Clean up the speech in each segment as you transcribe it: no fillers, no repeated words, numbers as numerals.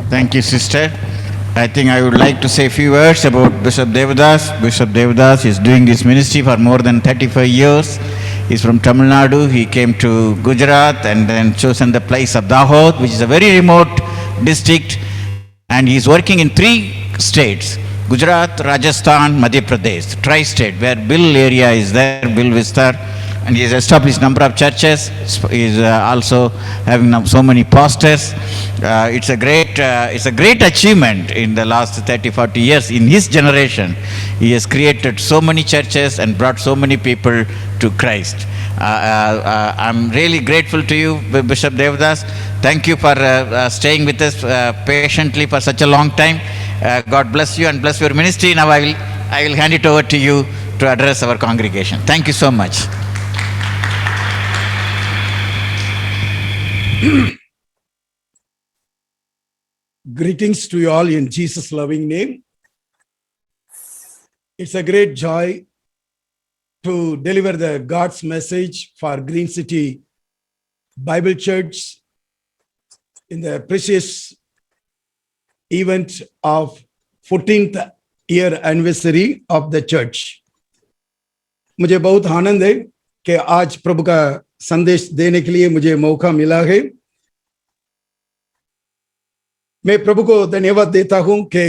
Thank you, sister. I think I would like to say a few words about Bishop Devadas. Bishop Devadas is doing this ministry for more than 35 years. He's from Tamil Nadu. He came to Gujarat and then chosen the place of Dahod, which is a very remote district. And he's working in 3 states: Gujarat, Rajasthan, Madhya Pradesh, tri-state, where Bill area is there, Bill Vistar. And he has established number of churches. He is also having so many pastors. It's a great achievement in the last 30-40 years. In his generation, he has created so many churches and brought so many people to Christ. I'm really grateful to you, Bishop Devadas. Thank you for staying with us patiently for such a long time. God bless you and bless your ministry. Now I will hand it over to you to address our congregation. Thank you so much. Greetings to you all in Jesus' loving name. It's a great joy to deliver the God's message for Green City Bible Church in the precious event of 14th year anniversary of the church. मुझे बहुत आनंद है कि आज प्रभु का संदेश देने के लिए मुझे मौका मिला है। मैं प्रभु को धन्यवाद देता हूं कि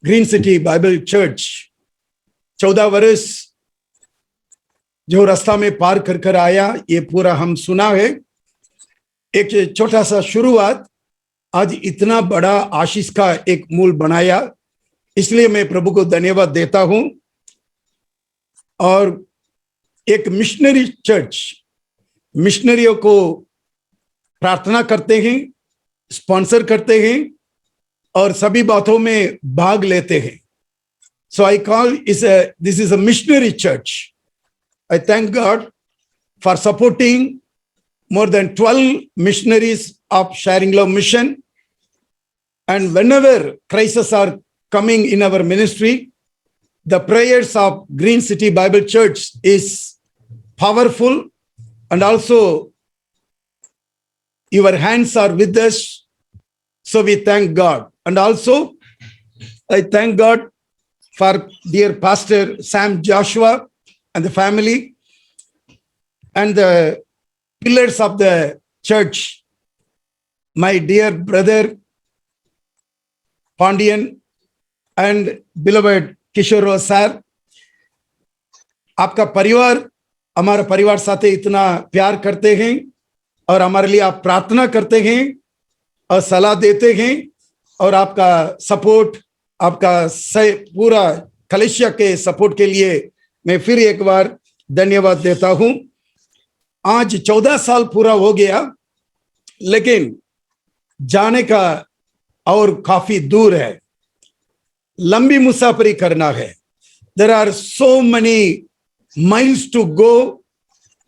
ग्रीन सिटी बाइबल चर्च 14 वर्ष जो रास्ता में पार कर आया, ये पूरा हम सुना है। एक छोटा सा शुरुआत आज इतना बड़ा आशीष का एक मूल बनाया, इसलिए मैं प्रभु को धन्यवाद देता हूं। और एक मिशनरी चर्च मिशनरियों को प्रार्थना करते हैं, स्पॉन्सर करते हैं और सभी बातों में भाग लेते हैं। So I call this is a missionary church. I thank God for supporting more than 12 missionaries of Sharing Love Mission. And whenever crises are coming in our ministry, the prayers of Green City Bible Church is powerful, and also your hands are with us. So we thank God. And also I thank God for dear Pastor Sam Joshua and the family and the pillars of the church, my dear brother Pandian and beloved Kishore sir. आपका परिवार हमारा परिवार साथे इतना प्यार करते हैं और हमारे लिए आप प्रार्थना करते हैं और सलाह देते हैं, और आपका सपोर्ट, आपका पूरा कलीसिया के सपोर्ट के लिए मैं फिर एक बार धन्यवाद देता हूं। आज 14 साल पूरा हो गया, लेकिन जाने का और काफी दूर है, लंबी मुसाफरी करना है। There are so many miles to go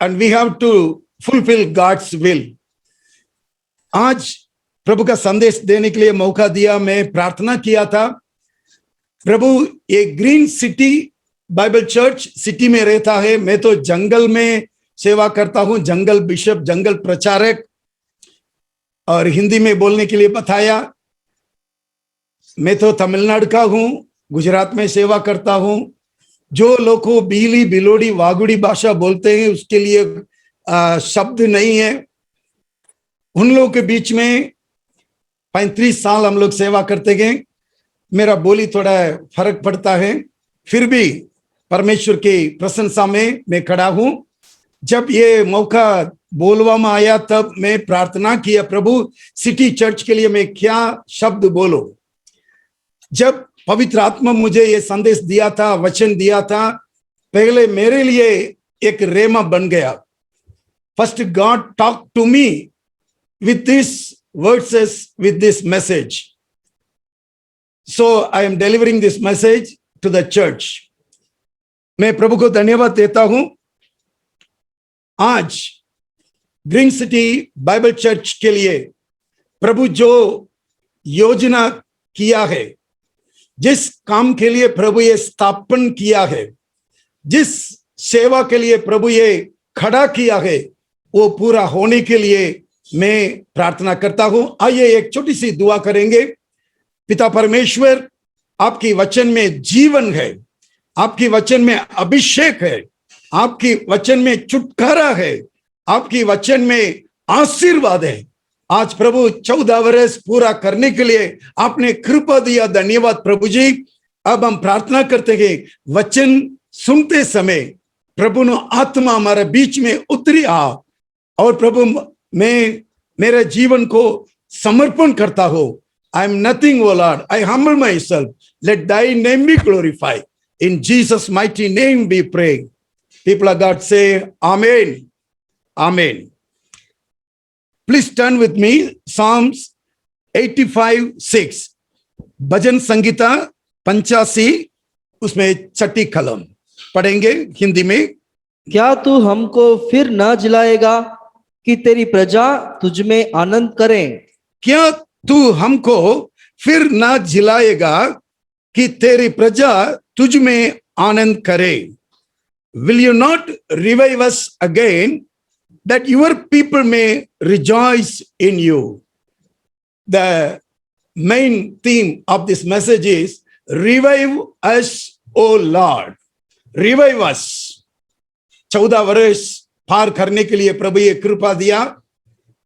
and we have to fulfill God's will. आज प्रभु का संदेश देने के लिए मौका दिया। मैं प्रार्थना किया था, प्रभु ये green City Bible church city में रहता है, मैं तो जंगल में सेवा करता हूं, जंगल बिशप, जंगल प्रचारक, और हिंदी में बोलने के लिए बताया। मैं तो तमिलनाडु का हूं, गुजरात में सेवा करता हूं। जो लोग को बीली, बिलोड़ी, वागुड़ी भाषा बोलते हैं उसके लिए शब्द नहीं है। उन लोगों के बीच में 35 साल हम लोग सेवा करते गए। मेरा बोली थोड़ा फर्क पड़ता है, फिर भी परमेश्वर की प्रशंसा में मैं खड़ा हूं। जब ये मौका बोलवा में आया तब मैं प्रार्थना किया, प्रभु सिटी चर्च के लिए मैं क्या शब्द बोलो। जब पवित्र आत्मा मुझे ये संदेश दिया था, वचन दिया था, पहले मेरे लिए एक रेमा बन गया। First God talk to me with this verses, with this message. So I am delivering this message to the church. मैं प्रभु को धन्यवाद देता हूं। आज ग्रीन सिटी बाइबल चर्च के लिए प्रभु जो योजना किया है, जिस काम के लिए प्रभु ये स्थापन किया है, जिस सेवा के लिए प्रभु ये खड़ा किया है, वो पूरा होने के लिए मैं प्रार्थना करता हूं। आइए एक छोटी सी दुआ करेंगे। पिता परमेश्वर, आपकी वचन में जीवन है, आपकी वचन में अभिषेक है, आपकी वचन में छुटकारा है, आपकी वचन में आशीर्वाद है। आज प्रभु 14 वर्ष पूरा करने के लिए आपने कृपा दिया, धन्यवाद प्रभु जी। अब हम प्रार्थना करते हैं, वचन सुनते समय प्रभु ने आत्मा हमारे बीच में उतरी आ, और प्रभु मैं मेरे जीवन को समर्पण करता हूं। I am nothing O Lord, I humble myself, let thy name be glorified, in Jesus mighty name we pray. People of God say amen, amen. Please turn with me Psalms 85:6, भजन संगीता 85, उसमें छठी कलम पढ़ेंगे हिंदी में। क्या तू हमको फिर ना जिलाएगा कि तेरी प्रजा तुझ में आनंद करें? क्या तू हमको फिर ना जिलाएगा कि तेरी प्रजा तुझ में आनंद करे? Will you not revive us again, that your people may rejoice in you? The main theme of this message is revive us, O Lord. Revive us. 14 वर्ष पार करने के लिए प्रभु ये कृपा दिया।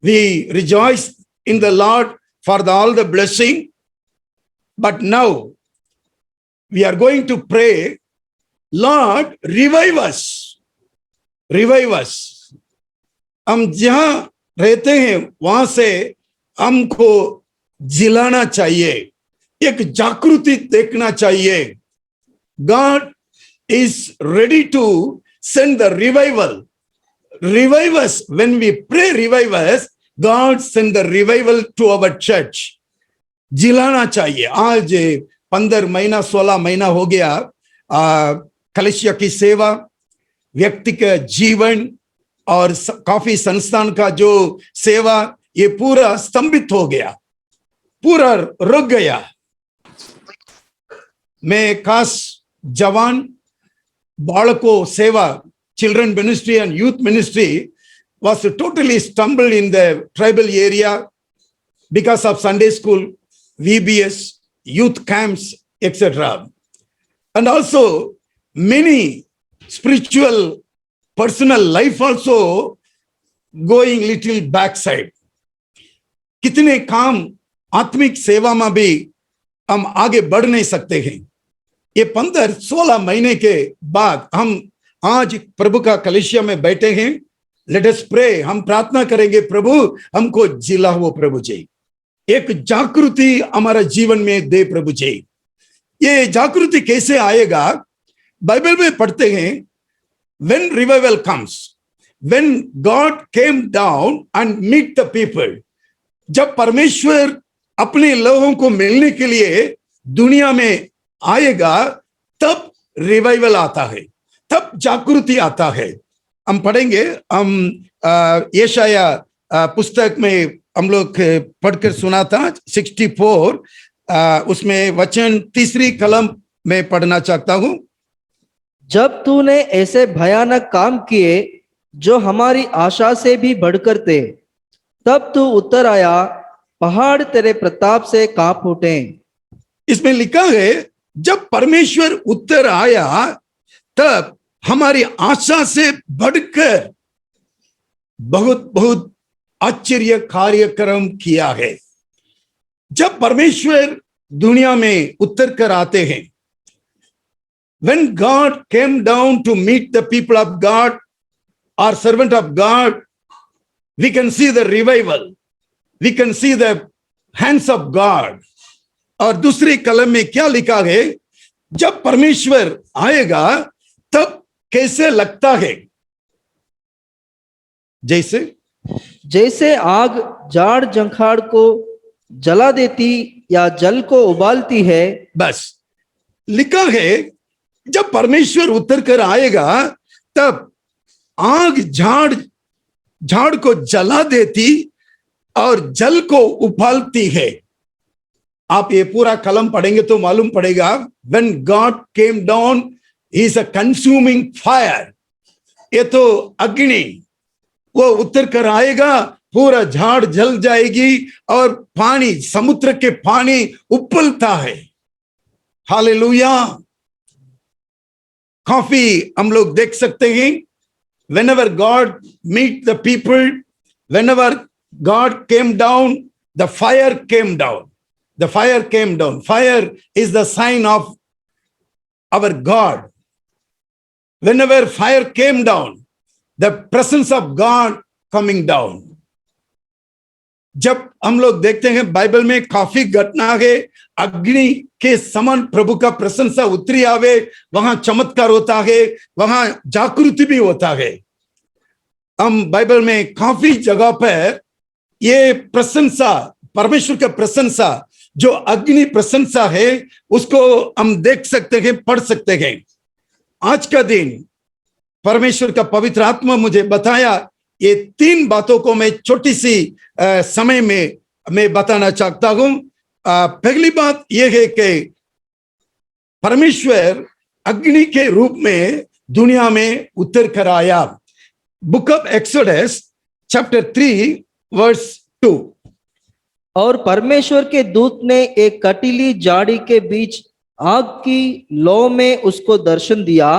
We rejoice in the Lord for all the blessing. But now we are going to pray, Lord, revive us. Revive us. हम जहां रहते हैं वहां से हमको जिलाना चाहिए, एक जागृति देखना चाहिए। God is ready to send the revival. Revive us. When we pray revive us, God send the revival to our church. जिलाना चाहिए। आज 15 महीना 16 महीना हो गया कलीसिया की सेवा, व्यक्ति का जीवन और काफी संस्थान का जो सेवा, ये पूरा स्तंभित हो गया, पूरा रुक गया। मैं खास जवान बालकों सेवा, children ministry and youth ministry was totally stumbled in the tribal area because of Sunday school, VBS, youth camps, etc. And also many spiritual personal life also going little backside. कितने काम आत्मिक सेवा में भी हम आगे बढ़ नहीं सकते हैं। ये 15-16 महीने के बाद हम आज प्रभु का कलीसिया में बैठे हैं। लेट अस प्रे, हम प्रार्थना करेंगे, प्रभु हमको जिला हो प्रभु जी, एक जागृति हमारा जीवन में दे प्रभु जी। ये जागृति कैसे आएगा? बाइबल में पढ़ते हैं, when revival comes, when God came down and meet the people, जब परमेश्वर अपने लोगों को मिलने के लिए दुनिया में आएगा, तब रिवाइवल आता है, तब जागृति आता है। हम पढ़ेंगे, हम यशाया पुस्तक में हम लोग पढ़कर सुना था 64, उसमें वचन 3 कलम में पढ़ना चाहता हूं। जब तूने ऐसे भयानक काम किए जो हमारी आशा से भी बढ़कर थे, तब तू उतर आया, पहाड़ तेरे प्रताप से कांप उठे। इसमें लिखा है, जब परमेश्वर उतर आया तब हमारी आशा से बढ़कर बहुत बहुत आश्चर्य कार्यक्रम किया है। जब परमेश्वर दुनिया में उतर कर आते हैं, when God came down to meet the people of God or servant of God, we can see the revival, we can see the hands of God. और दूसरी कलम में क्या लिखा है? जब परमेश्वर आएगा तब कैसे लगता है? जैसे आग जाड़ जंखाड़ को जला देती या जल को उबालती है। बस लिखा है, जब परमेश्वर उतर कर आएगा तब आग झाड़ को जला देती और जल को उबालती है। आप ये पूरा कलम पढ़ेंगे तो मालूम पड़ेगा, when God came down, he is a consuming fire. ये तो अग्नि, वो उतर कर आएगा पूरा झाड़ जल जाएगी और पानी, समुद्र के पानी उबलता है। हालेलुया। काफी हम लोग देख सकते हैं, whenever God meet the people, whenever God came down, the fire came down. The fire came down. Fire is the sign of our God. Whenever fire came down, the presence of God coming down. जब हम लोग देखते हैं Bible में काफी घटना है, अग्नि के समान प्रभु का प्रशंसा उतरी आवे, वहां चमत्कार होता है, वहां जागृति भी होता है। हम बाइबल में काफी जगह पर ये प्रशंसा, परमेश्वर का प्रशंसा, जो अग्नि प्रशंसा है, उसको हम देख सकते हैं, पढ़ सकते हैं। आज का दिन परमेश्वर का पवित्र आत्मा मुझे बताया, ये 3 बातों को मैं छोटी सी समय में मैं बताना चाहता हूं। पहली बात यह है कि परमेश्वर अग्नि के रूप में दुनिया में उतर कर आया। Book of Exodus chapter 3 verse 2। और परमेश्वर के दूत ने एक कटीली झाड़ी के बीच आग की लौ में उसको दर्शन दिया,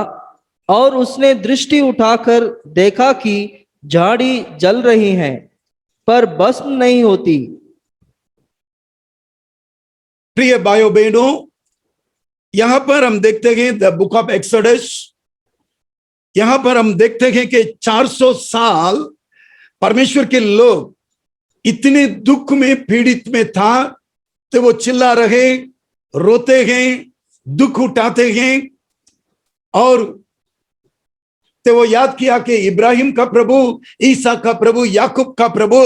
और उसने दृष्टि उठाकर देखा कि झाड़ी जल रही है, पर भस्म नहीं होती। प्रिय भाइयों बहनों, यहां पर हम देखते हैं द बुक ऑफ एक्सोडस, यहां पर हम देखते हैं कि 400 साल परमेश्वर के लोग इतने दुख में पीड़ित में था, तो वो चिल्ला रहे, रोते हैं, दुख उठाते हैं, और तो वो याद किया कि इब्राहिम का प्रभु, ईसा का प्रभु, याकूब का प्रभु,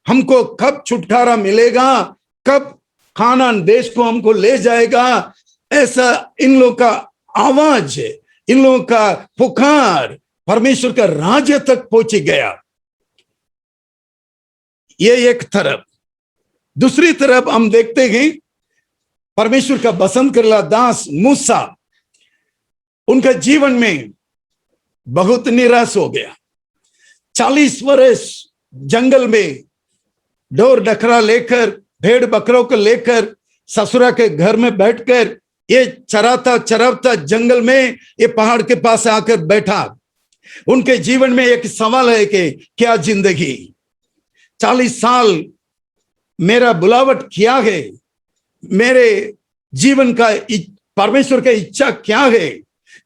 हमको कब छुटकारा मिलेगा, कब कानान देश को हमको ले जाएगा। ऐसा इन लोगों का आवाज है, इन लोगों का पुकार परमेश्वर का राज्य तक पहुंच गया। ये एक तरफ। दूसरी तरफ हम देखते हैं परमेश्वर का बसंत करला दास मूसा, उनका जीवन में बहुत निराश हो गया। 40 वर्ष जंगल में ढोर डकरा लेकर, भेड़ बकरों को लेकर ससुरा के घर में बैठकर ये चराता चराता जंगल में ये पहाड़ के पास आकर बैठा। उनके जीवन में एक सवाल है कि क्या जिंदगी, 40 साल मेरा बुलावट क्या है, मेरे जीवन का परमेश्वर का इच्छा क्या है।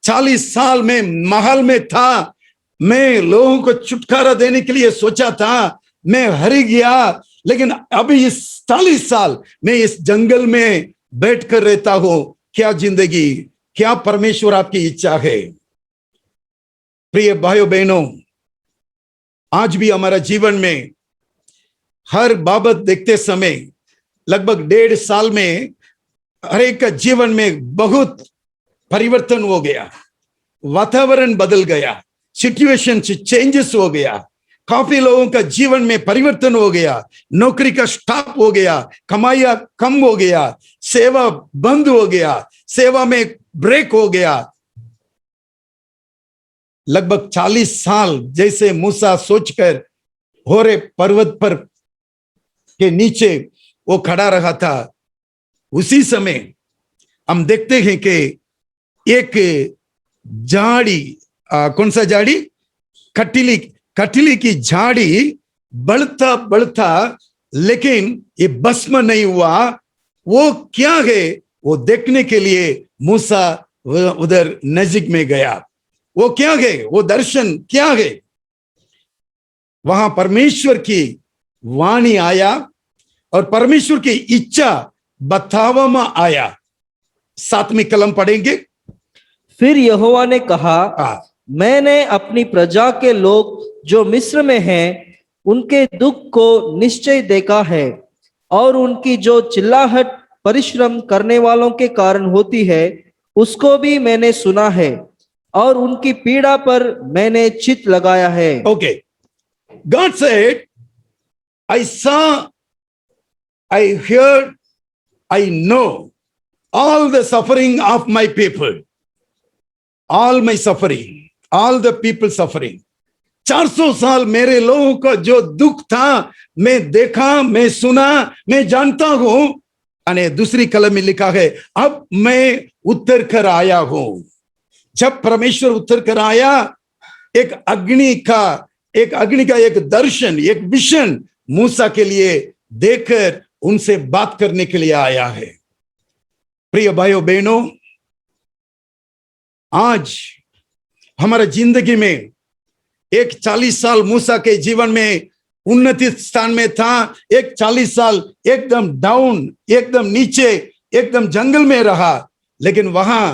40 साल में महल में था, मैं लोगों को छुटकारा देने के लिए सोचा था, मैं हार गया, लेकिन अभी इस 40 साल मैं इस जंगल में बैठकर रहता हूं। क्या जिंदगी, क्या परमेश्वर आपकी इच्छा है। प्रिय भाइयों बहनों, आज भी हमारा जीवन में हर बाबत देखते समय लगभग 1.5 साल में हर एक का जीवन में बहुत परिवर्तन हो गया, वातावरण बदल गया, सिचुएशन चेंजेस हो गया, काफी लोगों का जीवन में परिवर्तन हो गया, नौकरी का स्टॉप हो गया, कमाइया कम हो गया, सेवा बंद हो गया, सेवा में ब्रेक हो गया। लगभग 40 साल जैसे मूसा सोचकर होरे पर्वत पर के नीचे वो खड़ा रहा था, उसी समय हम देखते हैं कि एक झाड़ी, कौन सा झाड़ी, कटीली की झाड़ी बढ़ता बढ़ता, लेकिन ये भस्म नहीं हुआ। वो क्या है, वो देखने के लिए मूसा उधर नजदीक में गया। वो क्या है, वो दर्शन क्या है। वहां परमेश्वर की वाणी आया और परमेश्वर की इच्छा बतावा में आया। 7वीं कलम पढ़ेंगे। फिर यहोवा ने कहा, मैंने अपनी प्रजा के लोग जो मिस्र में हैं, उनके दुख को निश्चय देखा है, और उनकी जो चिल्लाहट परिश्रम करने वालों के कारण होती है, उसको भी मैंने सुना है, और उनकी पीड़ा पर मैंने चित्त लगाया है। Okay, God said, I saw, I heard, I know all the suffering of my people, all my suffering, all the people suffering. 400 साल मेरे लोगों का जो दुख था, मैं देखा, मैं सुना, मैं जानता हूं। अने दूसरी कलम में लिखा है, अब मैं उतर कर आया हूं। जब परमेश्वर उतर कर आया, एक अग्नि का एक दर्शन, एक विजन मूसा के लिए देकर उनसे बात करने के लिए आया है। प्रिय भाइयों बहनों, आज हमारा जिंदगी में एक 40 साल मूसा के जीवन में उन्नति स्थान में था, एक 40 साल एकदम डाउन, एकदम नीचे, एकदम जंगल में रहा। लेकिन वहां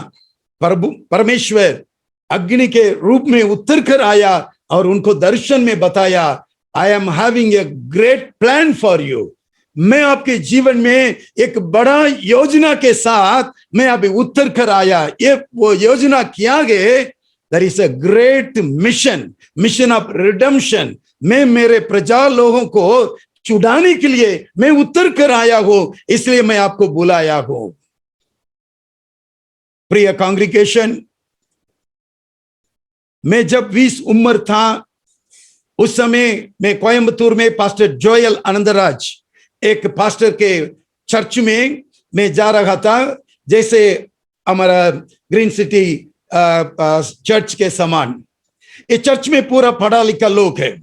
परमेश्वर अग्नि के रूप में उतर कर आया और उनको दर्शन में बताया, I am having a great plan for you. मैं आपके जीवन में एक बड़ा योजना के साथ मैं अभी उतर कर आया। ये वो योजना किया गया, there is a great mission of redemption. मैं मेरे प्रजा लोगों को छुड़ाने के लिए मैं उतर कर आया हूं, इसलिए मैं आपको बुलाया हूं। प्रिय कांग्रीगेशन, मैं जब 20 उम्र था, उस समय मैं कोयम्बतूर में पास्टर जोयल आनंदराज एक पास्टर के चर्च में मैं जा रहा था, जैसे हमारा ग्रीन सिटी चर्च के समान। इस चर्च में पूरा पढ़ा लिखा लोग है।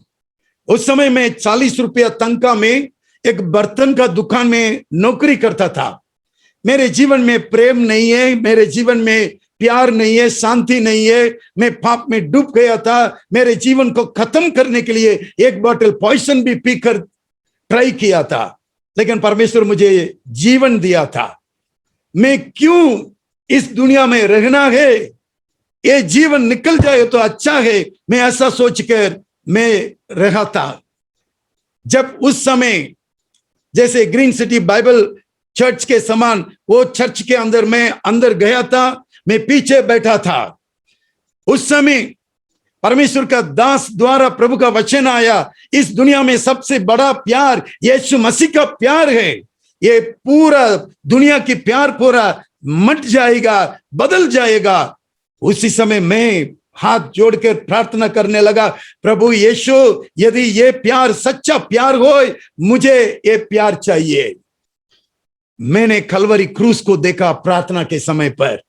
उस समय मैं 40 रुपया तनख्वाह में एक बर्तन का दुकान में नौकरी करता था। मेरे जीवन में प्रेम नहीं है, मेरे जीवन में प्यार नहीं है, शांति नहीं है। मैं पाप में डूब गया था। मेरे जीवन को खत्म करने के लिए एक बोतल पॉइजन भी पीकर ट्राई किया था, लेकिन परमेश्वर मुझे जीवन दिया था। मैं क्यों इस दुनिया में रहना है, ये जीवन निकल जाए तो अच्छा है, मैं ऐसा सोचकर मैं रहा था। जब उस समय जैसे ग्रीन सिटी बाइबल चर्च के समान वो चर्च के अंदर मैं अंदर गया था, मैं पीछे बैठा था। उस समय परमेश्वर का दास द्वारा प्रभु का वचन आया, इस दुनिया में सबसे बड़ा प्यार यीशु मसीह का प्यार है। ये पूरा दुनिया की प्यार पूरा मट जाएगा, बदल जाएगा। उसी समय मैं हाथ जोड़कर प्रार्थना करने लगा, प्रभु यीशु, यदि ये प्यार सच्चा प्यार हो, मुझे ये प्यार चाहिए। मैंने कलवरी क्रूस को देखा प्रार्थना के समय पर।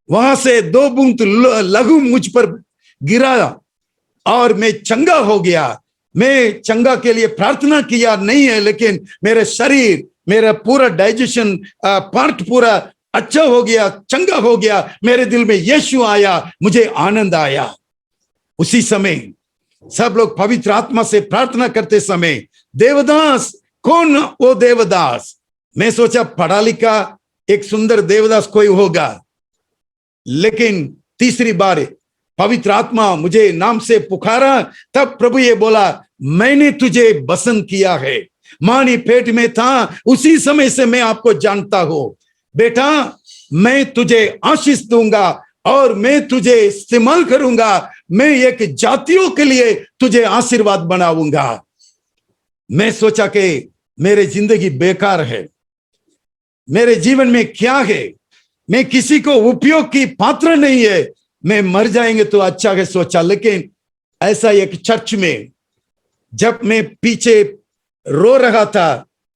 वहां से 2 बूंद लहू मुझ पर गिरा और मैं चंगा हो गया। मैं चंगा के लिए प्रार्थना किया नहीं है, लेकिन मेरे शरीर, मेरा पूरा डाइजेशन पार्ट पूरा अच्छा हो गया, चंगा हो गया। मेरे दिल में यीशु आया, मुझे आनंद आया। उसी समय सब लोग पवित्र आत्मा से प्रार्थना करते समय, देवदास, कौन वो देवदास? मैं सोचा पढ़ा लिखा एक सुंदर देवदास कोई होगा, लेकिन तीसरी बार पवित्र आत्मा मुझे नाम से पुकारा। तब प्रभु ये बोला, मैंने तुझे पसंद किया है, मां ने पेट में था उसी समय से मैं आपको जानता हूं। बेटा, मैं तुझे आशीष दूंगा और मैं तुझे इस्तेमाल करूंगा। मैं एक जातियों के लिए तुझे आशीर्वाद बनाऊंगा। मैं सोचा कि मेरी जिंदगी बेकार है, मेरे जीवन में क्या है, मैं किसी को उपयोग की पात्र नहीं है, मैं मर जाएंगे तो अच्छा है सोचा। लेकिन ऐसा एक चर्च में जब मैं पीछे रो रहा था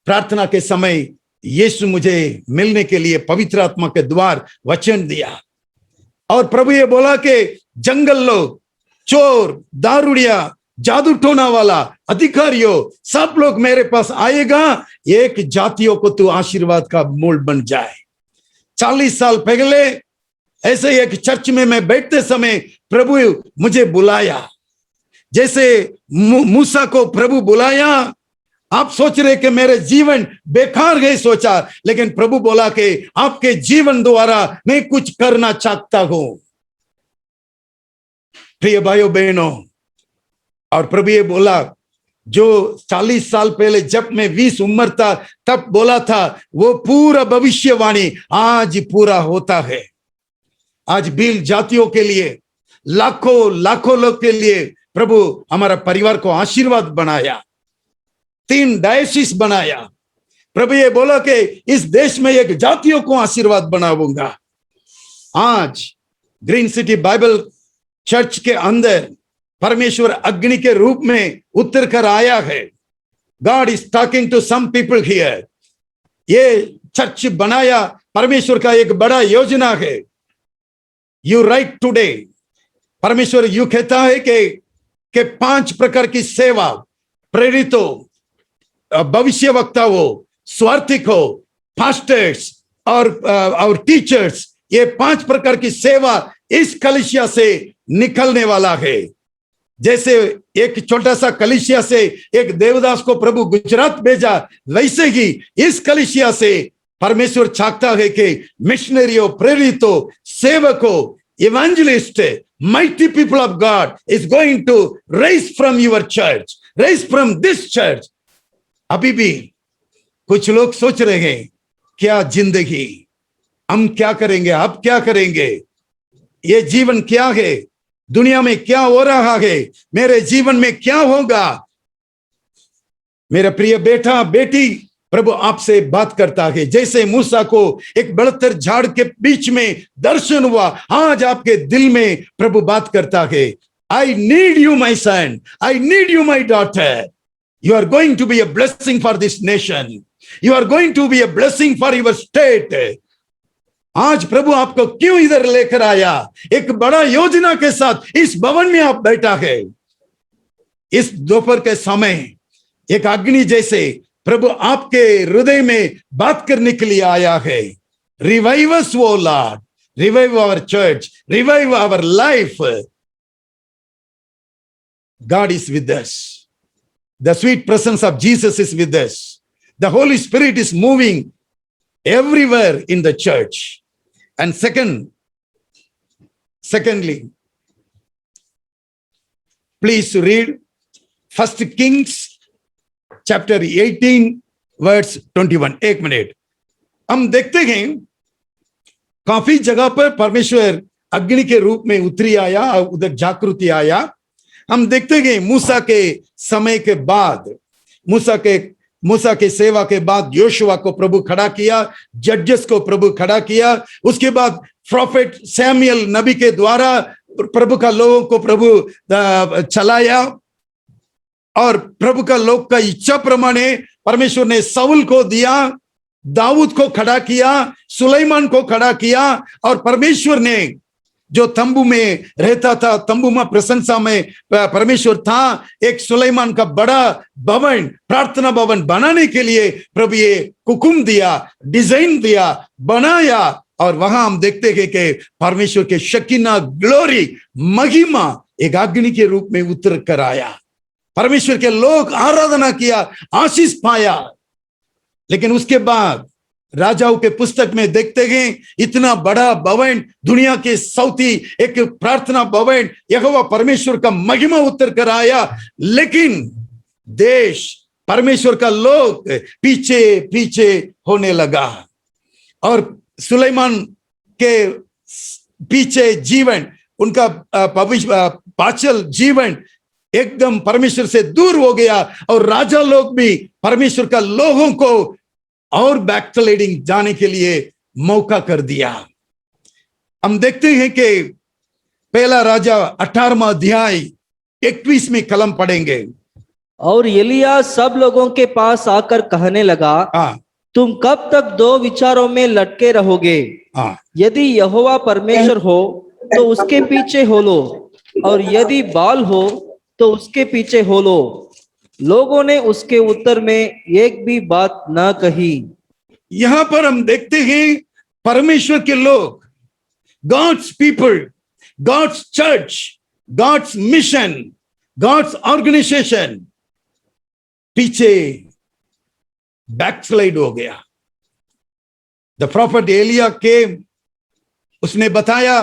प्रार्थना के समय, यीशु मुझे मिलने के लिए पवित्र आत्मा के द्वार वचन दिया और प्रभु ये बोला कि जंगल लोग, चोर, दारूडिया, जादू टोना वाला, अधिकारियों, सब लोग मेरे पास आएगा, एक जातियों को तू आशीर्वाद का मूल बन जाए। 40 साल पहले ऐसे एक चर्च में मैं बैठते समय प्रभु मुझे बुलाया, जैसे मूसा को प्रभु बुलाया। आप सोच रहे कि मेरे जीवन बेकार है सोचा, लेकिन प्रभु बोला कि आपके जीवन द्वारा मैं कुछ करना चाहता हूं। प्रिय भाइयों बहनों, और प्रभु ये बोला, जो 40 साल पहले जब मैं 20 उम्र था तब बोला था, वो पूरा भविष्यवाणी आज पूरा होता है। आज भील जातियों के लिए, लाखों लाखों लोग के लिए प्रभु हमारा परिवार को आशीर्वाद बनाया, 3 डायसिस बनाया। प्रभु ये बोला कि इस देश में एक जातियों को आशीर्वाद बनाऊंगा। आज ग्रीन सिटी बाइबल चर्च के अंदर परमेश्वर अग्नि के रूप में उतर कर आया है। God is talking to some people here. ये चर्च बनाया परमेश्वर का एक बड़ा योजना है। यू राइट टुडे, परमेश्वर यू कहता है कि 5 प्रकार की सेवा, प्रेरितों, भविष्यवक्ताओं, स्वार्थिकों, पास्टर्स और टीचर्स, ये 5 प्रकार की सेवा इस कलीसिया से निकलने वाला है। जैसे एक छोटा सा कलीसिया से एक देवदास को प्रभु गुजरात भेजा, वैसे ही इस कलीसिया से परमेश्वर चाहता है कि मिशनरियों, प्रेरितों, सेवकों, evangelist, mighty people of God is going to raise from your church, raise from this church. अभी भी कुछ लोग सोच रहे हैं, क्या जिंदगी, हम क्या करेंगे, अब क्या करेंगे, ये जीवन क्या है, दुनिया में क्या हो रहा है, मेरे जीवन में क्या होगा। मेरा प्रिय बेटा बेटी, प्रभु आपसे बात करता है। जैसे मूसा को एक बड़तर झाड़ के बीच में दर्शन हुआ, आज आपके दिल में प्रभु बात करता है। I need you my son, I need you my daughter. You are going to be a blessing for this nation, you are going to be a blessing for your state. आज प्रभु आपको क्यों इधर लेकर आया? एक बड़ा योजना के साथ इस भवन में आप बैठा है। इस दोपहर के समय एक अग्नि जैसे प्रभु आपके हृदय में बात करने के लिए आया है। Revive us O Lord, revive our church, revive our life. God is with us. The sweet presence of Jesus is with us. The Holy Spirit is moving everywhere in the church. And secondly, please read 1 Kings chapter 18 verse 21। 1 minute. हम देखते हैं काफी जगह पर परमेश्वर अग्नि के रूप में उतरी आया और उधर जागृति आया। हम देखते हैं मूसा के समय के बाद, मूसा के सेवा के बाद योशुआ को प्रभु खड़ा किया, जजेस को प्रभु खड़ा किया। उसके बाद प्रोफेट सैमुएल नबी के द्वारा प्रभु का लोगों को प्रभु चलाया, और प्रभु का लोग का इच्छा प्रमाणे परमेश्वर ने साउल को दिया, दाऊद को खड़ा किया, सुलेमान को खड़ा किया। और परमेश्वर ने जो तंबू में रहता था, तंबू में प्रशंसा में परमेश्वर था, एक सुलेमान का बड़ा भवन, प्रार्थना भवन बनाने के लिए प्रभु ये हुक्म दिया, डिजाइन दिया, बनाया। और वहां हम देखते हैं कि परमेश्वर के शकीना, ग्लोरी, महिमा एक अग्नि के रूप में उतर कर आया। परमेश्वर के लोग आराधना किया, आशीष पाया। लेकिन उसके बाद राजाओं के पुस्तक में देखते हैं इतना बड़ा भवन, दुनिया के सौती एक प्रार्थना भवन, यहोवा परमेश्वर का महिमा उतर कर आया। लेकिन देश, परमेश्वर का लोग पीछे पीछे होने लगा, और सुलेमान के पीछे जीवन, उनका पाचल जीवन एकदम परमेश्वर से दूर हो गया। और राजा लोग भी परमेश्वर का लोगों को और बैकस्लाइडिंग जाने के लिए मौका कर दिया। हम देखते हैं कि पहला राजा 18वां अध्याय 21 कलम पढ़ेंगे। और एलिया सब लोगों के पास आकर कहने लगा, तुम कब तक 2 विचारों में लटके रहोगे? यदि यहोवा परमेश्वर हो तो उसके पीछे हो लो, और यदि बाल हो तो उसके पीछे हो लो। लोगों ने उसके उत्तर में एक भी बात ना कही। यहां पर हम देखते हैं परमेश्वर के लोग, God's people, God's church, God's mission, God's organisation पीछे बैकस्लाइड हो गया। द प्रॉफेट एलिया के उसने बताया,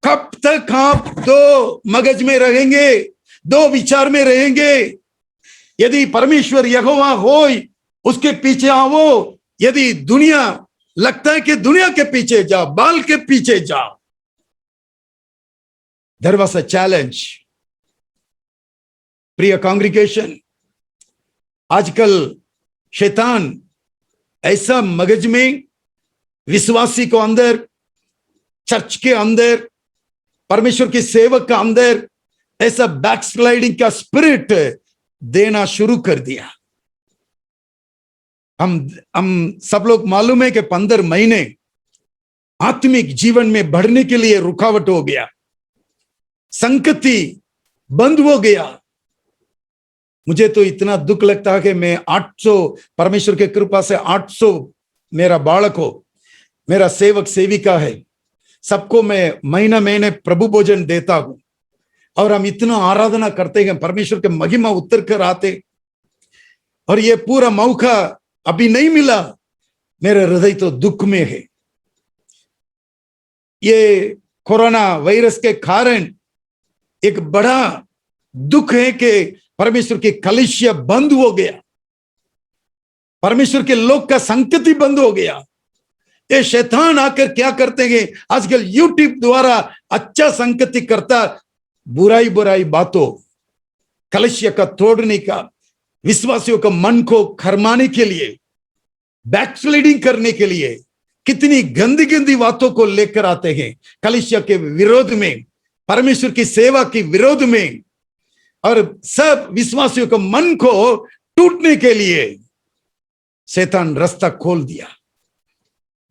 कब तक आप 2 मगज में रहेंगे, 2 विचार में रहेंगे? यदि परमेश्वर यहोवा हो उसके पीछे आओ, यदि दुनिया लगता है कि दुनिया के पीछे जाओ, बाल के पीछे जाओ। There was a challenge. प्रिय कांग्रीगेशन, आजकल शैतान ऐसा मगज में विश्वासी को अंदर, चर्च के अंदर, परमेश्वर के सेवक का अंदर ऐसा बैकस्लाइडिंग का स्पिरिट देना शुरू कर दिया। हम सब लोग मालूम है कि 15 महीने आत्मिक जीवन में बढ़ने के लिए रुकावट हो गया, संगति बंद हो गया। मुझे तो इतना दुख लगता है कि मैं 800 परमेश्वर के कृपा से 800 मेरा बालक हो, मेरा सेवक सेविका है, सबको मैं महीना महीने प्रभु भोजन देता हूं और हम इतना आराधना करते हैं, परमेश्वर के महिमा उतर कर आते, और ये पूरा मौका अभी नहीं मिला। मेरा हृदय तो दुख में है। ये कोरोना वायरस के कारण एक बड़ा दुख है कि परमेश्वर की कलीसिया बंद हो गया, परमेश्वर के लोग का संगति बंद हो गया। ये शैतान आकर क्या करते हैं आजकल, यूट्यूब द्वारा अच्छा संगति करता, बुराई बुराई बातों, कलीसिया का तोड़ने का, विश्वासियों का मन को खरमाने के लिए, बैकस्लाइडिंग करने के लिए कितनी गंदी गंदी बातों को लेकर आते हैं कलीसिया के विरोध में, परमेश्वर की सेवा के विरोध में, और सब विश्वासियों के मन को टूटने के लिए शैतान रास्ता खोल दिया।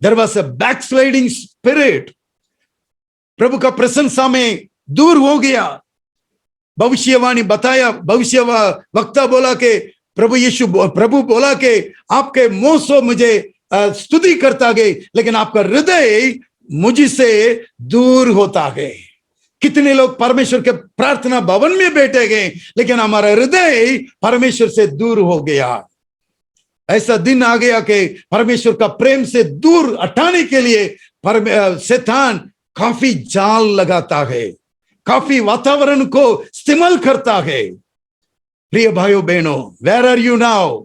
There was a backsliding spirit। प्रभु का प्रशंसा में दूर हो गया। भविष्यवाणी बताया, भविष्य वक्ता बोला कि प्रभु बोला कि आपके मुंह से मुझे स्तुति करता गए, लेकिन आपका हृदय मुझसे दूर होता गए। कितने लोग परमेश्वर के प्रार्थना भवन में बैठे गए, लेकिन हमारा हृदय परमेश्वर से दूर हो गया। ऐसा दिन आ गया कि परमेश्वर का प्रेम से दूर हटाने के लिए शैतान काफी जाल लगाता है, काफी वातावरण को इस्तेमाल करता है। प्रिय भाइयों बहनों, where are you now?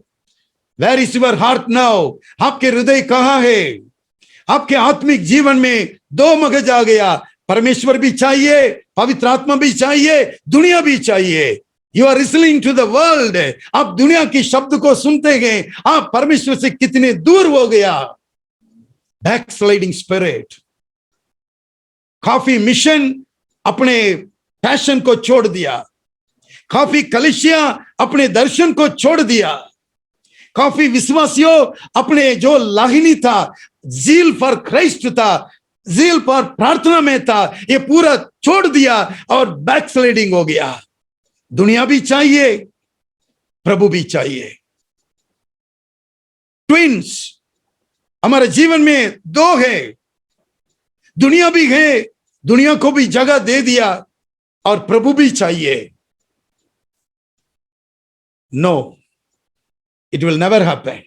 Where is your heart now? आपके हृदय कहाँ है? आपके आत्मिक जीवन में दो मगज आ गया, परमेश्वर भी चाहिए, पवित्र आत्मा भी चाहिए, दुनिया भी चाहिए। You are listening to the world. आप दुनिया की शब्द को सुनते गए, आप परमेश्वर से कितने दूर हो गया। Backsliding spirit. काफी मिशन अपने पैशन को छोड़ दिया, काफी कलीसिया अपने दर्शन को छोड़ दिया, काफी विश्वासियों अपने जो लाहिनी था, जील फॉर क्राइस्ट था, जील पर प्रार्थना में था, ये पूरा छोड़ दिया और बैकस्लाइडिंग हो गया। दुनिया भी चाहिए, प्रभु भी चाहिए। ट्विंस हमारे जीवन में दो है, दुनिया भी है, दुनिया को भी जगह दे दिया और प्रभु भी चाहिए। No, it will never happen.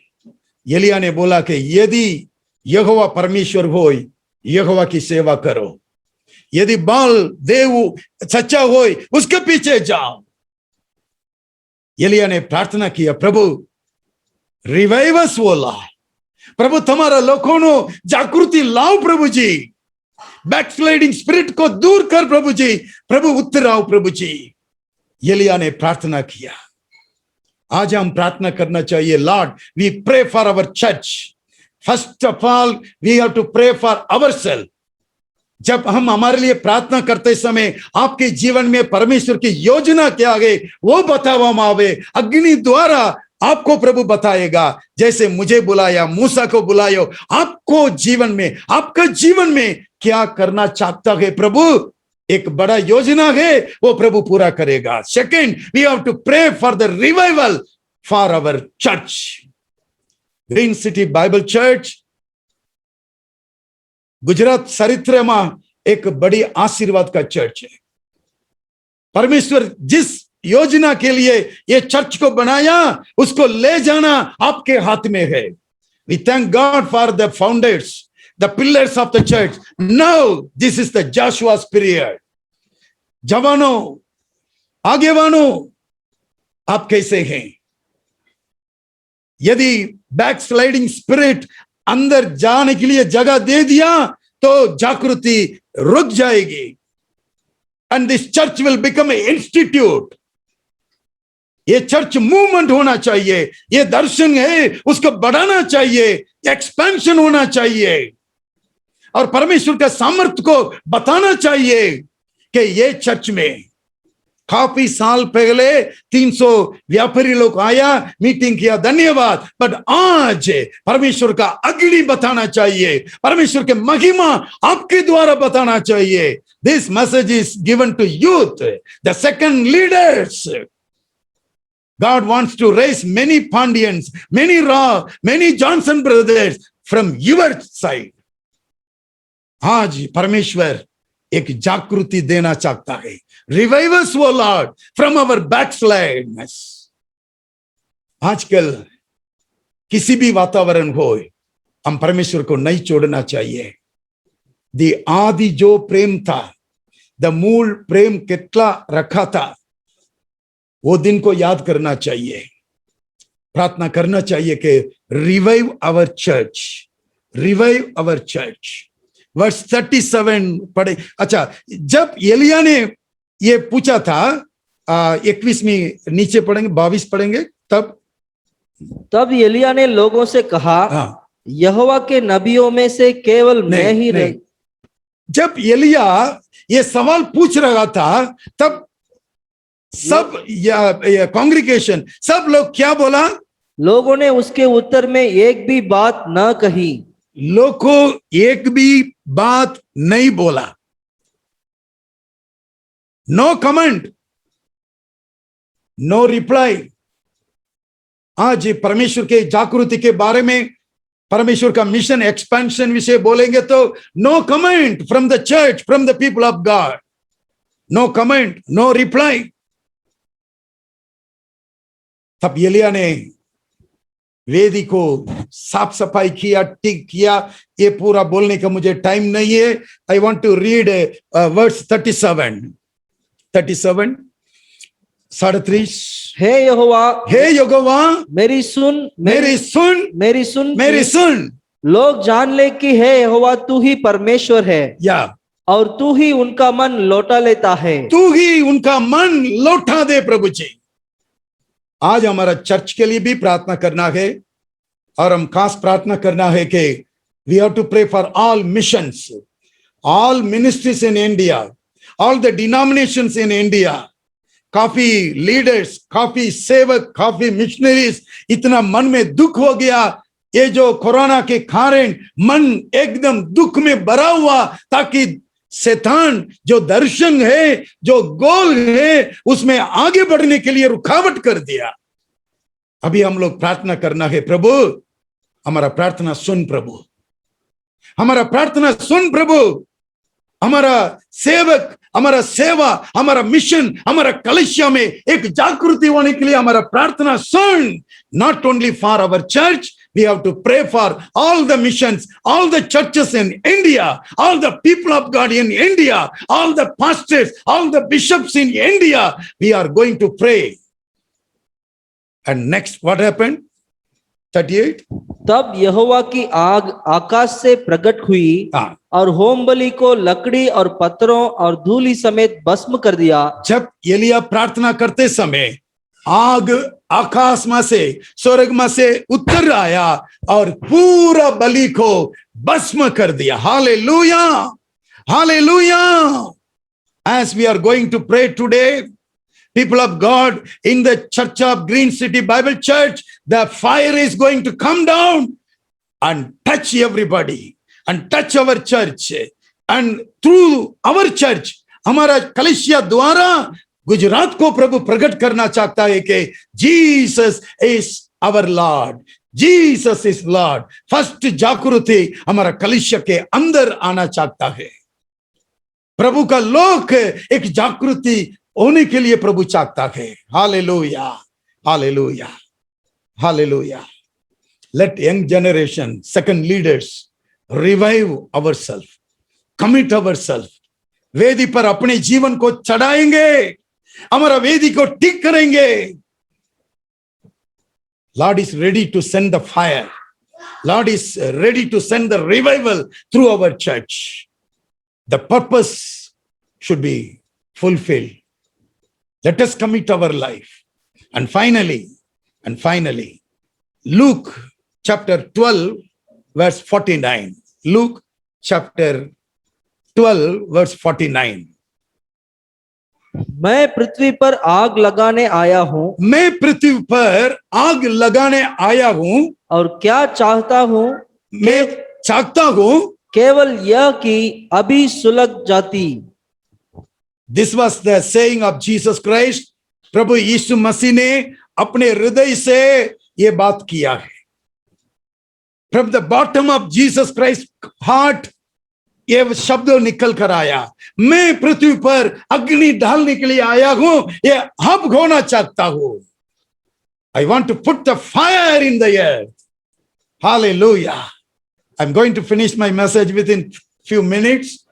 एलिया ने बोला कि यदि यहोवा परमेश्वर हो, यहोवा की सेवा करो, यदि बाल देव सच्चा हो, उसके पीछे जाओ। एलिया ने प्रार्थना किया, प्रभु रिवाइव अस, बोला प्रभु तुम्हारा लोगों नो जागृति लाओ प्रभु जी, बैकस्लाइडिंग स्पिरिट को दूर कर प्रभु जी, प्रभु उत्तर आओ प्रभु जी। एलिया ने प्रार्थना किया। आज हम प्रार्थना करना चाहिए, lord we pray for our church. First of all we have to pray for ourselves. जब हम हमारे लिए प्रार्थना करते समय आपके जीवन में परमेश्वर की योजना क्या है वो बतावा आवे, अग्नि द्वारा आपको प्रभु बताएगा। जैसे मुझे बुलाया, मूसा को बुलायो, आपको जीवन में, आपका जीवन में क्या करना चाहता है प्रभु, एक बड़ा योजना है, वो प्रभु पूरा करेगा। Second, we have to pray for the revival for our church. Green City Bible Church Gujarat चरित्र में एक बड़ी आशीर्वाद का चर्च है। परमेश्वर जिस योजना के लिए ये चर्च को बनाया, उसको ले जाना आपके हाथ में है। We thank God for the founders, the pillars of the church. Now this is the Joshua's period. जवानों, आगेवानों, आप कैसे हैं? यदि बैकस्लाइडिंग स्पिरिट अंदर जाने के लिए जगह दे दिया तो जागृति रुक जाएगी, and this church will become a institute. ये चर्च मूवमेंट होना चाहिए, ये दर्शन है उसको बढ़ाना चाहिए, एक्सपेंशन होना चाहिए, और परमेश्वर के सामर्थ्य को बताना चाहिए कि ये चर्च में काफी साल पहले 300 व्यापारी लोग आया, मीटिंग किया, धन्यवाद, बट आज परमेश्वर का अग्नि बताना चाहिए, परमेश्वर के महिमा आपके द्वारा बताना चाहिए. This message is given to youth, the second leaders. God wants to raise many Pandyans, many Rao, many Johnson brothers from your side. आज परमेश्वर एक जागृति देना चाहता है. Revive us, O Lord, from our backslidness. आजकल किसी भी वातावरण हो, हम परमेश्वर को नहीं छोड़ना चाहिए. दी आदि जो प्रेम था, द मूल प्रेम कितना रखा था, वो दिन को याद करना चाहिए. प्रार्थना करना चाहिए कि revive our church, revive our church. Verse 37 पढ़े. अच्छा, जब एलिया ने ये पूछा था, 21वीं नीचे पढ़ेंगे, 22 पढ़ेंगे. तब एलिया ने लोगों से कहा, यहोवा के नबियों में से केवल मैं ही रह. जब एलिया ये सवाल पूछ रहा था, तब सब कांग्रीगेशन, सब लोग क्या बोला? लोगों ने उसके उत्तर में एक भी बात न कही. लोगों एक भी बात नहीं बोला. No comment, no reply. आज परमेश्वर के जागृति के बारे में, परमेश्वर का मिशन एक्सपेंशन विषय बोलेंगे तो no comment from the church, from the people of God. No comment, no reply. तब एलिया ने वेदी को साफ सफाई किया, ठीक किया. ये पूरा बोलने का मुझे टाइम नहीं है. I want to read verse 37. 37:33. हे यहोवा, हे यहोवा, मेरी सुन, मेरी सुन, मेरी सुन, मेरी सुन. लोग जान ले कि हे यहोवा तू ही परमेश्वर है, या और तू ही उनका मन लौटा लेता है. तू ही उनका मन लौटा दे प्रभु जी. आज हमारा चर्च के लिए भी प्रार्थना करना है, और हम खास प्रार्थना करना है कि we have to pray for all missions, all ministries in India, all the denominations in India. काफी लीडर्स, काफी सेवक, काफी मिशनरीज, इतना मन में दुख हो गया. ये जो कोरोना के कारण मन एकदम दुख में भरा हुआ, ताकि शैतान जो दर्शन है, जो गोल है, उसमें आगे बढ़ने के लिए रुकावट कर दिया. अभी हम लोग प्रार्थना करना है, प्रभु हमारा प्रार्थना सुन, प्रभु हमारा प्रार्थना सुन, प्रभु हमारा सेवक, हमारा सेवा, हमारा मिशन, हमारा कलिसिया में एक जागृति होने के लिए हमारा प्रार्थना सुन. Not only for our church, we have to pray for all the missions, all the churches in India, all the people of God in India, all the pastors, all the bishops in India. We are going to pray. And next what happened? 38. तब यहोवा की आग आकाश से प्रकट हुई और home बलि को लकड़ी और पत्थरों और धूलि समेत भस्म कर दिया. जब एलिया प्रार्थना करते समय आग आकाश में से, स्वर्ग में से उतर आया और पूरा बलि को भस्म कर दिया. Hallelujah, hallelujah. As we are going to pray today, people of God, in the Church of Green City Bible Church, the fire is going to come down and touch everybody and touch our church. And through our church, हमारा कलिसिया द्वारा गुजरात को प्रभु प्रकट करना चाहता है कि Jesus is our lord, Jesus is lord. First जागृति हमारा कलिसिया के अंदर आना चाहता है. प्रभु का लोक एक जागृति होने के लिए प्रभु चाहता है. Hallelujah, hallelujah, hallelujah. Let young generation, second leaders revive ourselves, commit ourselves. वेदी पर अपने जीवन को चढ़ाएंगे, हमारा वेदी को ठीक करेंगे. Lord is ready to send the fire. Lord is ready to send the revival through our church. The purpose should be fulfilled. Let us commit our life. And finally, Luke chapter 12 verse 49. Luke chapter 12 verse 49. मैं पृथ्वी पर आग लगाने आया हूँ मैं पृथ्वी पर आग लगाने आया हूं। और क्या चाहता हूँ मैं चाहता हूं, केवल यह कि अभी सुलग जाती। This was the saying of Jesus Christ. प्रभु यीशु मसीह ने अपने हृदय से ये बात किया है। From the bottom of Jesus Christ heart ये शब्द निकल कर आया, मैं पृथ्वी पर अग्नि डालने के लिए आया हूं, ये अब होना चाहता हूं। I want to put the fire in the earth. Hallelujah. I'm going to finish my message within few minutes.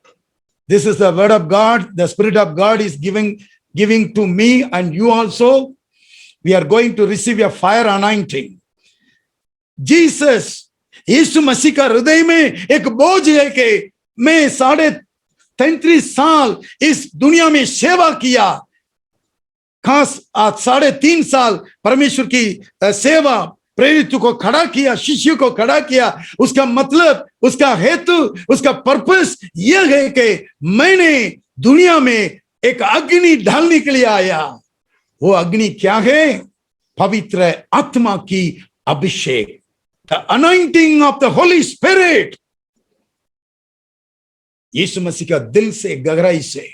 This is the word of God. The Spirit of God is giving to me and you also. We are going to receive a fire anointing. Jesus, यीशु मसीह का हृदय में एक बोझ है कि मैं 33.5 साल इस दुनिया में सेवा किया, खास आज 3.5 साल परमेश्वर की सेवा, प्रेरित को खड़ा किया, शिष्य को खड़ा किया। उसका मतलब, उसका हेतु, उसका पर्पस यह है कि मैंने दुनिया में एक अग्नि डालने के लिए आया। वो अग्नि क्या है? पवित्र आत्मा की अभिषेक, the anointing of the holy spirit. यीशु मसीह का दिल से, गहराई से,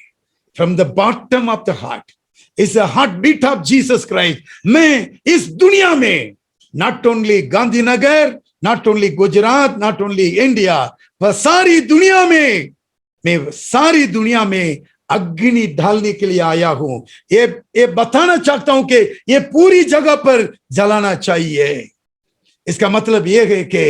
from the bottom of the heart is the heartbeat of Jesus Christ. मैं इस दुनिया में not only Gandhinagar, not only Gujarat, not only India, पर सारी दुनिया में, मैं सारी दुनिया में अग्नि डालने के लिए आया हूं। ये बताना चाहता हूं कि ये पूरी जगह पर जलाना चाहिए। इसका मतलब ये है कि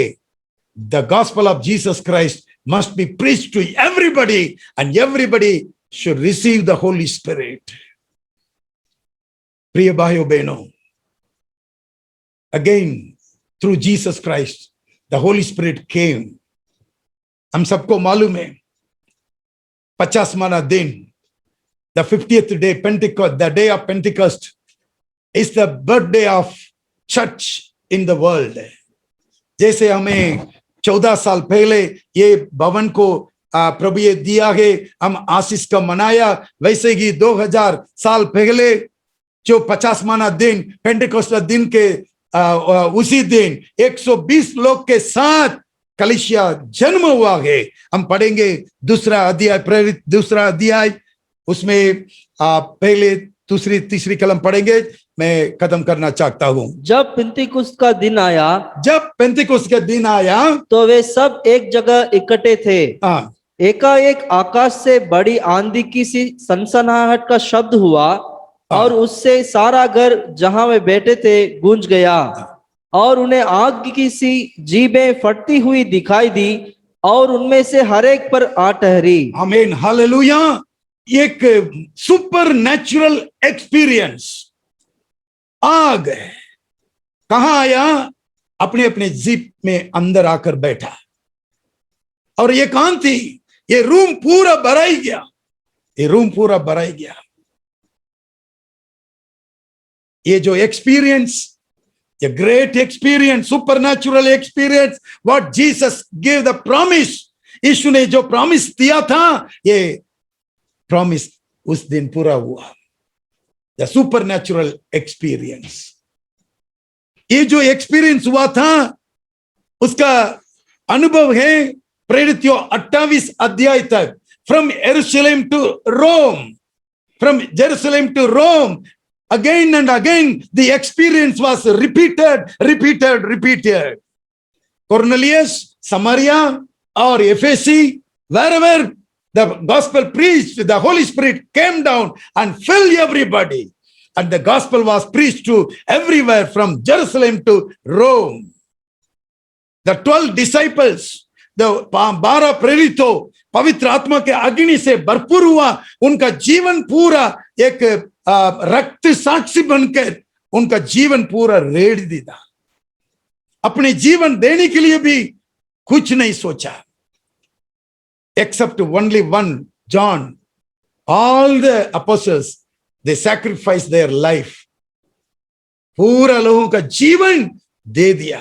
the gospel of Jesus Christ must be preached to everybody and everybody should receive the Holy Spirit. प्रिय भाइयों बहनों, again through Jesus Christ the Holy Spirit came. हम सबको मालूम है 50वां दिन, the 50th day, Pentecost, the day of Pentecost is the birthday of church in the world. जैसे हमें 14 साल पहले ये भवन को प्रभु ये दिया है, हम आशीष का मनाया, वैसे ही 2000 साल पहले जो 50वां दिन, पेंटेकोस्ट दिन के उसी दिन 120 लोग के साथ कलीसिया जन्म हुआ है। हम पढ़ेंगे दूसरा अध्याय, प्रेरित दूसरा अध्याय, उसमें पहले दूसरी तीसरी कलम पढ़ेंगे। मैं खत्म करना चाहता हूं। जब पेंतिकुस्त का दिन आया, जब पेंतिकुस्त का दिन आया तो वे सब एक जगह इकट्ठे थे। एकाएक आकाश से बड़ी आंधी की सी सनसनाहट का शब्द हुआ और उससे सारा घर जहां वे बैठे थे गूंज गया, और उन्हें आग की सी जीभें फटती हुई दिखाई दी और उनमें से हर एक पर आ ठहरी। आमीन, हालेलुया। एक सुपर नेचुरल एक्सपीरियंस। आग कहां आया? अपने अपने जीप में अंदर आकर बैठा, और ये कहां थी? ये रूम पूरा भराई गया, ये रूम पूरा भराई गया। ये जो एक्सपीरियंस, ये great experience, supernatural experience, what Jesus give the promise, यीशु ने जो प्रॉमिस दिया था, ये प्रॉमिस उस दिन पूरा हुआ। द सुपरनैचुरल एक्सपीरियंस, ये जो एक्सपीरियंस हुआ था उसका अनुभव है प्रेरितों 28 अध्याय तक। From Jerusalem to Rome, from Jerusalem to Rome, again and again the experience was repeated. Cornelius, Samaria or Ephesus, wherever the gospel preached, the Holy Spirit came down and filled everybody, and the gospel was preached to everywhere from Jerusalem to Rome. The 12 disciples, the 12 प्रेरितों पवित्र आत्मा के अग्नि से भरपूर हुआ। उनका जीवन पूरा एक रक्त साक्षी बनकर उनका जीवन पूरा रेड़ दिया। अपने जीवन देने के लिए भी कुछ नहीं सोचा, except only one John. All the apostles, they sacrificed their life. पूरा लोगों का जीवन दे दिया।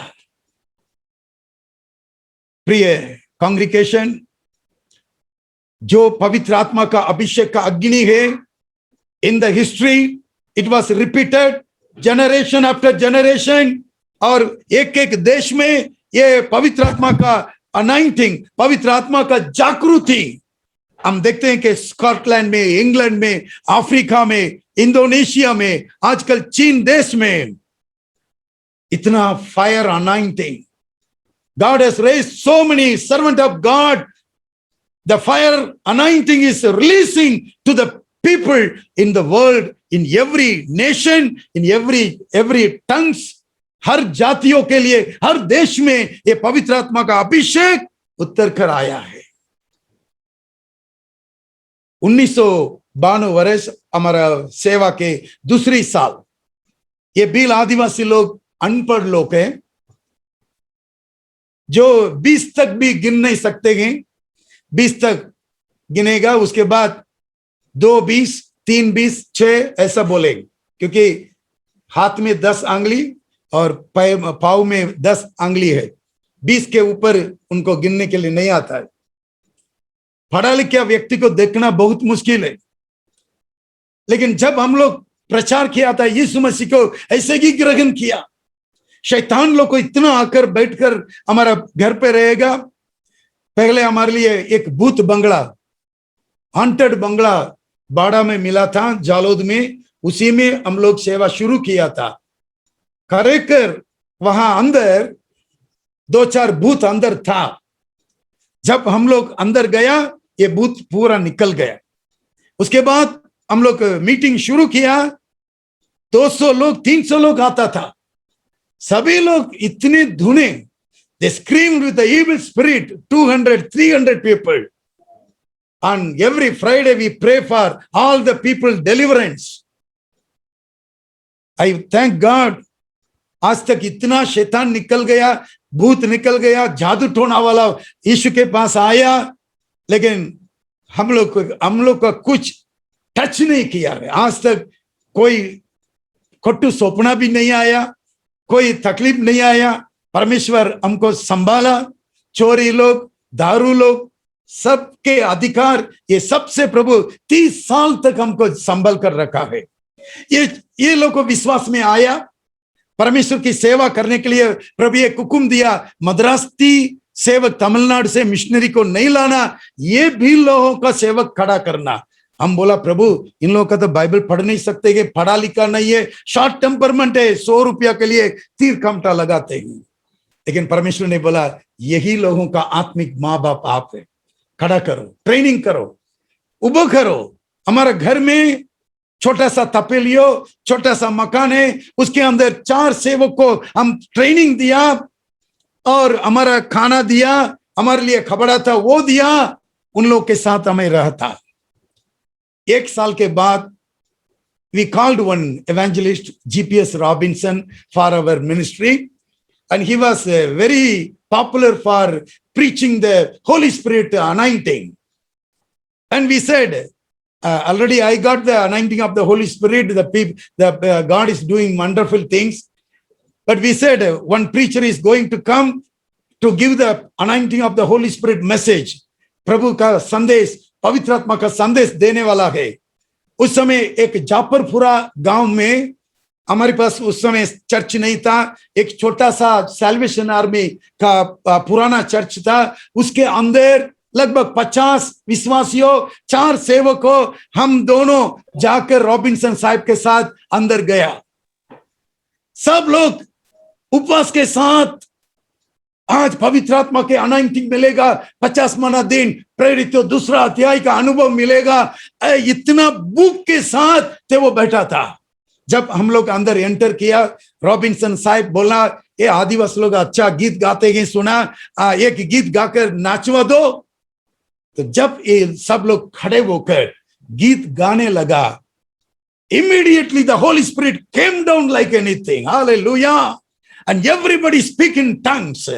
प्रिय कांग्रीगेशन, जो पवित्र आत्मा का अभिषेक का अग्नि है, In the history, it was repeated generation after generation. और एक एक देश में ये पवित्र आत्मा का अनाइंटिंग, पवित्र आत्मा का जागृति हम देखते हैं कि स्कॉटलैंड में, इंग्लैंड में, अफ्रीका में, इंडोनेशिया में, आजकल चीन देश में इतना fire अनाइंटिंग. God has raised so many servant of God. The fire anointing is releasing to the people in the world, in every nation, in every tongues. हर जातियों के लिए, हर देश में ये पवित्र आत्मा का अभिषेक उतर कर आया है. 1992 वर्ष हमारा सेवा के दूसरी साल. ये भील आदिवासी लोग अनपढ़ लोग हैं जो 20 तक भी गिन नहीं सकते हैं. 20 तक गिनेगा, उसके बाद 2 20, 3 20, 6 ऐसा बोलेंगे, क्योंकि हाथ में 10 आंगली और पाँव में 10 आंगली है. 20 के ऊपर उनको गिनने के लिए नहीं आता है. पढ़ा लिखा व्यक्ति को देखना बहुत मुश्किल है. लेकिन जब हम लोग प्रचार किया था यीशु मसीह को, ऐसे ही ग्रहण किया. शैतान लोग को इतना आकर बैठकर हमारा घर पे रहेगा. पहले हमारे लिए एक भूत बंगला, हॉन्टेड बंगला बाड़ा में मिला था, जालोद में. उसी में हम लोग सेवा शुरू किया था. खरेकर वहां अंदर 2-4 भूत अंदर था. जब हम लोग अंदर गया, ये भूत पूरा निकल गया. उसके बाद हम लोग मीटिंग शुरू किया. 200 लोग, 300 लोग आता था. सभी लोग इतने धुने, they screamed with the evil spirit. 200, 300 people. On every Friday we pray for all the people deliverance. I thank God. आज तक इतना शैतान निकल गया, भूत निकल गया, जादू टोना वाला यीशु के पास आया, लेकिन हम लोग का कुछ टच नहीं किया है. आज तक कोई खोटू सपना भी नहीं आया, कोई तकलीफ नहीं आया. परमेश्वर हमको संभाला. चोरी लोग, दारू लोग, सबके अधिकार, ये सबसे प्रभु 30 साल तक हमको संभाल कर रखा है. ये लोग को विश्वास में आया. परमेश्वर की सेवा करने के लिए प्रभु एक हुक्म दिया, मद्रासी सेवक तमिलनाडु से मिशनरी को नहीं लाना, ये भी लोगों का सेवक खड़ा करना. हम बोला प्रभु इन लोगों का तो बाइबल पढ़ नहीं सकते, कि पढ़ा लिखा नहीं है, शॉर्ट टेम्परमेंट है, 100 रुपया के लिए तीर कमटा लगाते हैं. लेकिन परमेश्वर ने बोला यही लोगों का आत्मिक माँ बाप आप है, खड़ा करो, ट्रेनिंग करो, उबो करो. हमारा घर में छोटा सा तपेलियो, छोटा सा मकान है, उसके अंदर 4 सेवक को हम ट्रेनिंग दिया और हमारा खाना दिया, हमारे लिए खबड़ा था वो दिया, उन लोग के साथ हमें रहता. 1 साल के बाद we called one evangelist, GPS Robinson, for our ministry, and he was very popular for preaching the Holy Spirit anointing. And we said, already I got the anointing of the Holy Spirit. God is doing wonderful things. But we said one preacher is going to come to give the anointing of the Holy Spirit message. प्रभु का संदेश, पवित्र आत्मा का संदेश देने वाला है. उस समय एक जाफरपुरा गांव में, हमारे पास उस समय चर्च नहीं था, एक छोटा सा सैल्वेशन आर्मी का पुराना चर्च था. उसके अंदर लगभग 50 विश्वासियों, 4 सेवकों, हम दोनों जाकर रॉबिन्सन साहब के साथ अंदर गया. सब लोग उपवास के साथ, आज पवित्र आत्मा के अनाइंटिंग मिलेगा, 50वां दिन प्रेरित 2 अध्याय का अनुभव मिलेगा, इतना भूख के साथ थे वो बैठा था. जब हम लोग अंदर एंटर किया, रॉबिन्सन साहब बोला ये आदिवासी लोग अच्छा गीत गाते हैं, सुना, एक गीत गाकर नाचवा दो. तो जब ये सब लोग खड़े होकर गीत गाने लगा, immediately the Holy Spirit came down like anything. Hallelujah. And everybody speak in tongues.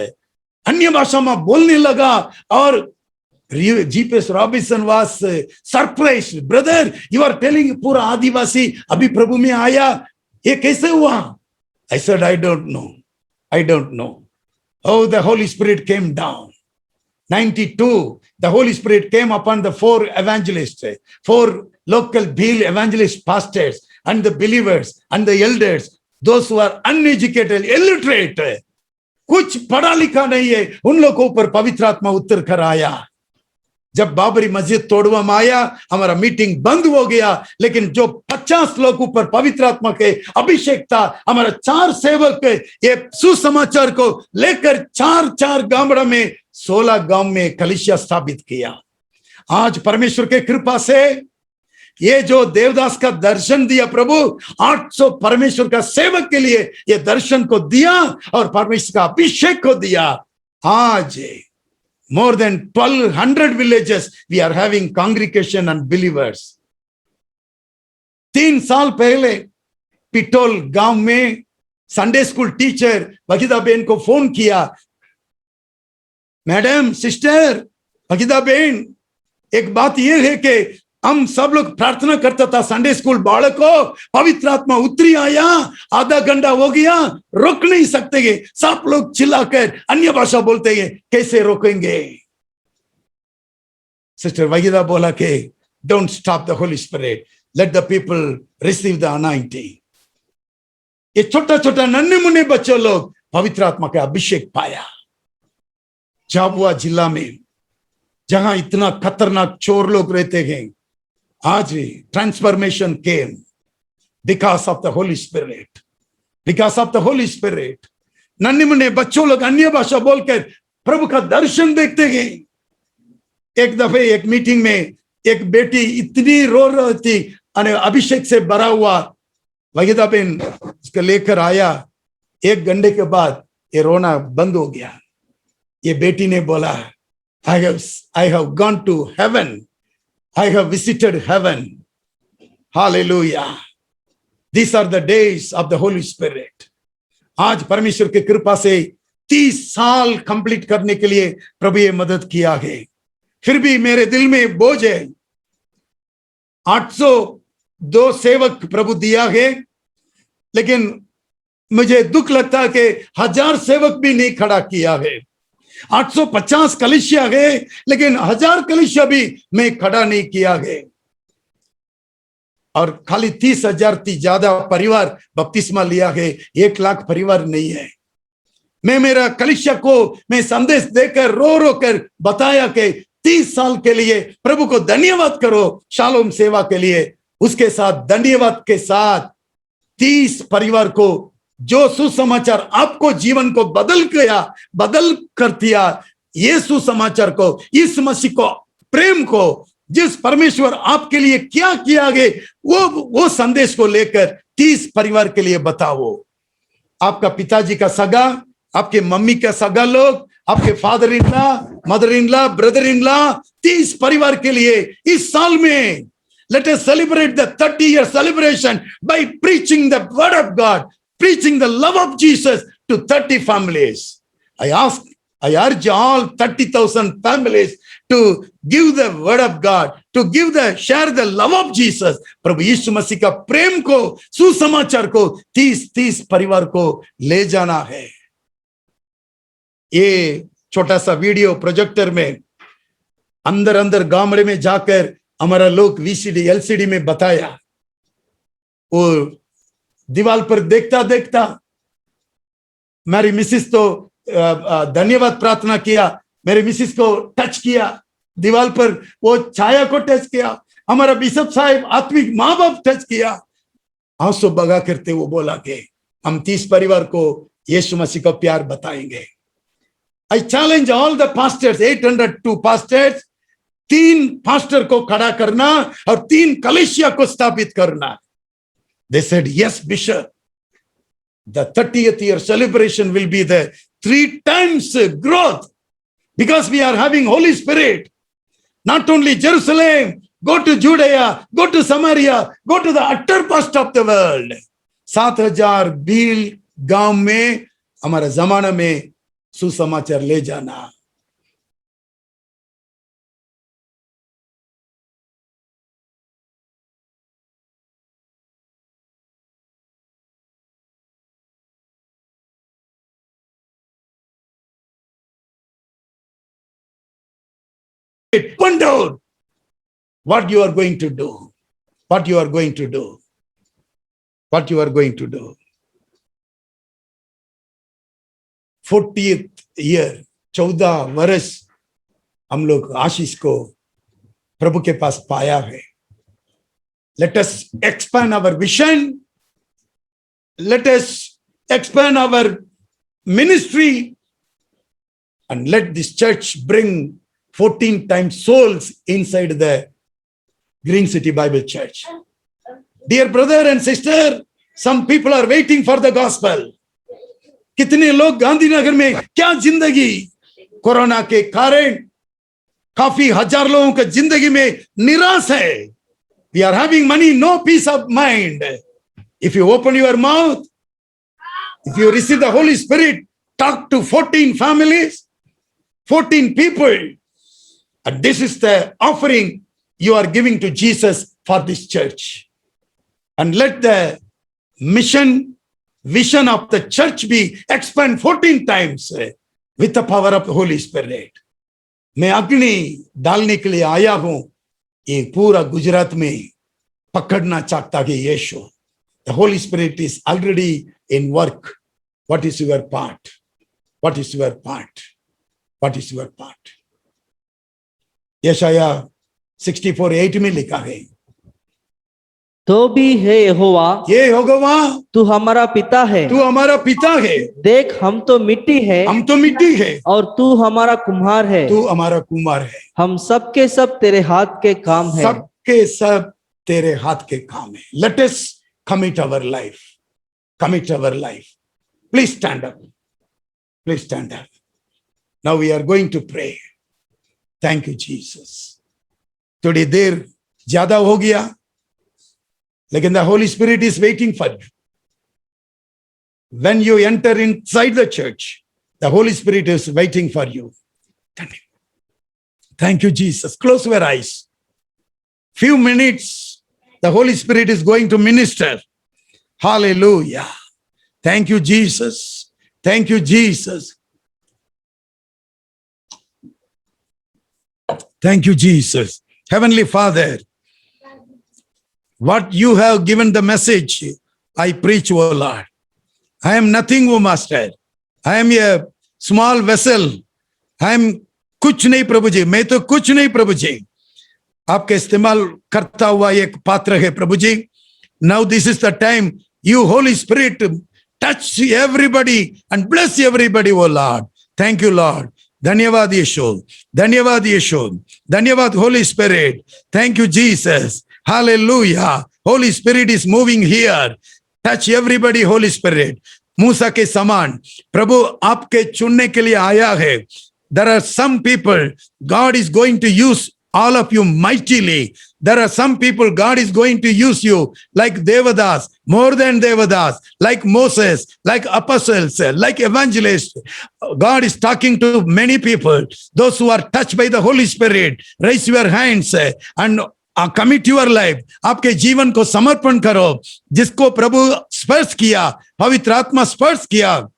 अन्य भाषा में बोलने लगा. और GPS Robinson was surprised. Brother, you are telling पूरा आदिवासी अभी प्रभु में आया, ये कैसे हुआ? I said, I don't know. Oh, the Holy Spirit came down. 92, the Holy Spirit came upon the 4 evangelists, 4 local Beel evangelist pastors, and the believers and the elders, those who are uneducated, illiterate, कुछ पढ़ा लिखा नहीं है, उन लोगों के ऊपर पवित्र आत्मा उतर कर आया। जब बाबरी मस्जिद तोड़वा में आया, हमारा मीटिंग बंद हो गया, लेकिन जो 50 लोगों पर पवित्र आत्मा के अभिषेक था, हमारा 4 सेवक ये सुसमाचार को लेकर 4 गांवों में 16 गांव में कलीसिया स्थापित किया। आज परमेश्वर के कृपा से ये जो देवदास का दर्शन दिया प्रभु, 800 परमेश्वर का सेवक के लिए ये दर्शन को दिया और परमेश्वर का अभिषेक को दिया। आज more than 1200 villages we are having congregation and believers। 3 साल पहले पिटोल गांव में Sunday school teacher Waheeda Ben को फोन किया, मैडम, सिस्टर वहीदा बेन, एक बात यह है कि हम सब लोग प्रार्थना करता था संडे स्कूल बालको, पवित्र आत्मा उतरी आया, आधा घंटा हो गया, रोक नहीं सकते, सब लोग चिल्लाकर अन्य भाषा बोलते हैं, कैसे रोकेंगे? सिस्टर वहीदा बोला कि don't stop the holy spirit, let the people receive the anointing. ये छोटा छोटा नन्हे मुन्ने बच्चे लोग पवित्र आत्मा का अभिषेक पाया। झाबुआ जिला में जहां इतना खतरनाक चोर लोग रहते हैं, आज transformation came because of the holy spirit, because of the holy spirit. नन्हे मुन्ने बच्चों लोग अन्य भाषा बोलकर प्रभु का दर्शन देखते हैं। एक दफे एक मीटिंग में एक बेटी इतनी रो रही थी, अभिषेक से भरा हुआ, वहीदा बेन उसको लेकर आया। 1 घंटे के बाद ये रोना बंद हो गया। ये बेटी ने बोला, I have gone to heaven. I have visited heaven. Hallelujah. These are the days of the Holy Spirit. आज परमेश्वर की कृपा से 30 साल कंप्लीट करने के लिए प्रभु ये मदद किया है। फिर भी मेरे दिल में बोझ है। 802 सेवक प्रभु दिया है, लेकिन मुझे दुख लगता है कि 1000 सेवक भी नहीं खड़ा किया है। 850 कलीसिया है, लेकिन 1000 कलीसिया भी मैं खड़ा नहीं किया है। और खाली 30,000 ज्यादा परिवार बपतिस्मा लिया है, 1 लाख परिवार नहीं है। मैं मेरा कलीसिया को मैं संदेश देकर रो रो कर बताया कि 30 साल के लिए प्रभु को धन्यवाद करो शालोम सेवा के लिए। उसके साथ धन्यवाद के साथ 30 परिवार को जो सुसमाचार आपको जीवन को बदल कर दिया, ये सुसमाचार को, इस मसीह को, प्रेम को, जिस परमेश्वर आपके लिए क्या किया गया, वो संदेश को लेकर 30 परिवार के लिए बताओ। आपका पिताजी का सगा, आपके मम्मी का सगा लोग, आपके father in law, mother in law, brother in law, 30 परिवार के लिए इस साल में let us celebrate the 30-year celebration by preaching the word of God, preaching the love of Jesus to 30 families. I urge all 30,000 families to give the word of God, to share the love of Jesus. प्रभु यीशु मसीह का प्रेम को, सुसमाचार को 30 परिवार को ले जाना है। ये छोटा सा वीडियो प्रोजेक्टर में अंदर गामड़े में जाकर हमारा लोग VCD LCD में बताया। वो दीवार पर देखता मेरी मिसिस तो धन्यवाद प्रार्थना किया, मेरे मिसिस को टच किया, दीवार पर वो छाया को टच किया, हमारा बिशप साहब आत्मिक माँ बाप टच किया। आंसू बगा करते वो बोला कि हम 30 परिवार को यीशु मसीह का प्यार बताएंगे। I challenge all the pastors, 802 pastors, 3 pastor को खड़ा करना और 3 कलीसिया को स्थापित करना। They said, yes, Bishop. The 30th year celebration will be the 3 times growth because we are having Holy Spirit. Not only Jerusalem, go to Judea, go to Samaria, go to the uttermost of the world. 7,000 बील गांव में हमारा जमाना में सुसमाचार ले जाना। wonder what you are going to do, what you are going to do, what you are going to do. 40th year, 14 वर्ष हम लोग आशीष को प्रभु के पास पाया है. Let us expand our vision. Let us expand our ministry. And let this church bring 14 times souls inside the Green City Bible Church. Dear brother and sister, some people are waiting for the gospel. कितने लोग गांधीनगर में क्या जिंदगी corona के कारण काफी हजार लोगों की जिंदगी में निराश है. We are having money, no peace of mind. If you open your mouth, if you receive the Holy Spirit, talk to 14 families, 14 people. And this is the offering you are giving to Jesus for this church. And let the vision of the church be expand 14 times with the power of the Holy Spirit. मैं अग्नि डालने के लिए आया हूं. ये पूरा गुजरात में पकड़ना चाहता है यीशु. The Holy Spirit is already in work. What is your part? What is your part? What is your part? यशाया 64:8 में लिखा है, तो भी हे यहोवा, ये यहोवा तू हमारा पिता है. तू हमारा पिता है. देख हम तो मिट्टी है, हम तो मिट्टी है और तू हमारा कुम्हार है. तू हमारा कुमार है. हम सबके सब तेरे हाथ के काम है. सबके सब तेरे हाथ के काम है. Let us commit our life. Commit our life. Please stand up. Please stand up. Now we are going to pray. Thank you, Jesus. थोड़ी देर ज्यादा हो गया, लेकिन the Holy Spirit is waiting for you. When you enter inside the church, the Holy Spirit is waiting for you. Thank you, Jesus. Close your eyes. Few minutes, the Holy Spirit is going to minister. Hallelujah. Thank you, Jesus. Thank you, Jesus. Thank you, Jesus. Heavenly Father, what you have given the message, I preach, O Lord. I am nothing, O Master. I am a small vessel. I am कुछ नहीं प्रभु जी, मैं तो कुछ नहीं प्रभु जी, आपके इस्तेमाल करता हुआ एक पात्र है प्रभु जी. Now this is the time, you Holy Spirit touch everybody and bless everybody, O Lord. Thank you, Lord. धन्यवाद यीशु, धन्यवाद यीशु, धन्यवाद Holy Spirit. Thank you, Jesus. Hallelujah. Holy Spirit is moving here. Touch everybody, Holy Spirit. मूसा के समान प्रभु आपके चुनने के लिए आया है. There are some people God is going to use all of you mightily. There are some people God is going to use you like Devadas, more than Devadas, like Moses, like apostles, like evangelists. God is talking to many people. Those who are touched by the Holy Spirit, raise your hands and commit your life. आपके जीवन को समर्पण करो. जिसको प्रभु स्पर्श किया, पवित्र आत्मा स्पर्श किया,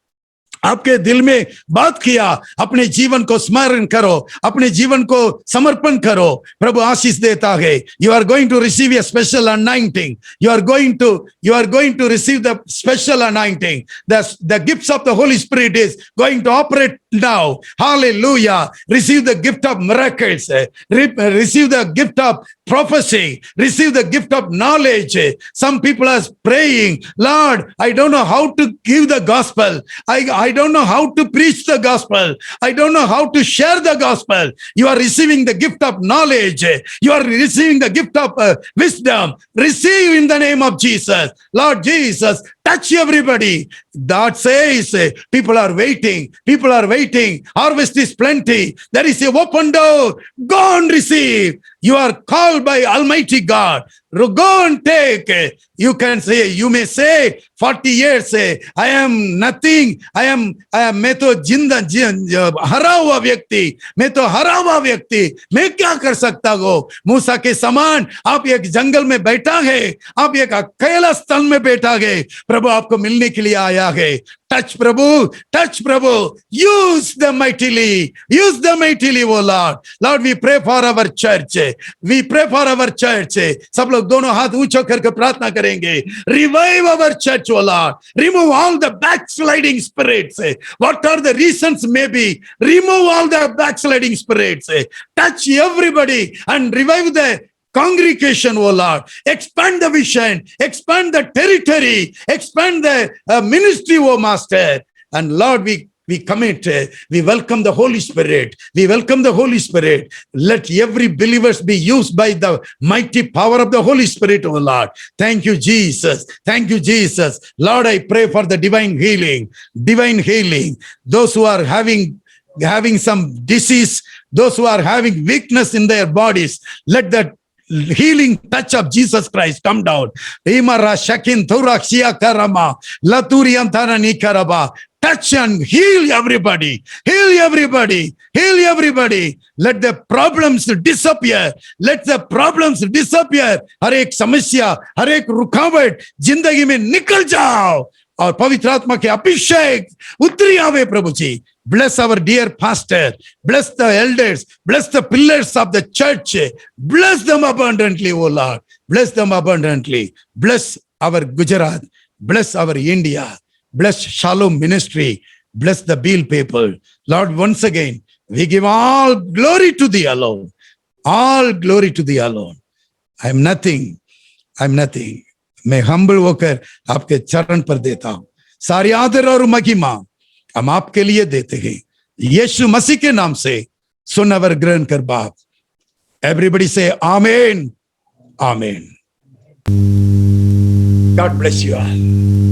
आपके दिल में बात किया, अपने जीवन को स्मरण करो, अपने जीवन को समर्पण करो. प्रभु आशीष देता है. You are going to receive a special anointing. You are going to receive the special anointing. The gifts of the Holy Spirit is going to operate now. Hallelujah. Receive the gift of miracles. Receive the gift of prophecy. Receive the gift of knowledge. Some people are praying, Lord, I don't know how to give the gospel. I don't know how to preach the gospel. I don't know how to share the gospel. You are receiving the gift of knowledge. You are receiving the gift of wisdom. Receive in the name of Jesus. Lord Jesus, touch everybody. God says people are waiting. People are waiting. Harvest is plenty. There is a open door. Go and receive. You are called by Almighty God. Go and take. You may say 40 years, I am nothing. मैं तो हरा हुआ व्यक्ति, मैं क्या कर सकता हूँ. मूसा के समान आप एक जंगल में बैठा है, आप एक अकेला स्थल में बैठा है. प्रभु आपको मिलने के लिए आया है. Touch Prabhu, use them mightily, oh Lord. Lord, we pray for our church, सब लोग दोनों हाथ ऊंचा करके प्रार्थना करेंगे. Revive our church, oh Lord. Remove all the backsliding spirits. What are the reasons maybe? Remove all the backsliding spirits. Touch everybody and revive the congregation, oh Lord. Expand the vision, expand the territory, expand the ministry, oh Master. And Lord, we commit, we welcome the Holy Spirit. We welcome the Holy Spirit. Let every believer be used by the mighty power of the Holy Spirit, oh Lord. Thank you, Jesus. Thank you, Jesus. Lord, I pray for the divine healing. Those who are having some disease, those who are having weakness in their bodies, let that healing touch of Jesus Christ come down. Touch and heal everybody. Let the problems disappear. हर एक समस्या, हर एक रुकावट जिंदगी में निकल जाओ और पवित्र आत्मा के अभिषेक उतरी आवे प्रभु जी. Bless our dear pastor, bless the elders, bless the pillars of the church, bless them abundantly, oh Lord, bless them abundantly. Bless our Gujarat, bless our India, bless Shalom ministry, bless the Beal people. Lord, once again, we give all glory to thee alone. All glory to thee alone. I am nothing. मैं humble होकर आपके चरण पर देता हूं. सारी आदर और महिमा हम आपके लिए देते हैं. यीशु मसीह के नाम से सुनवर ग्रहण कर बाप. Everybody say Amen. Amen. God bless you all.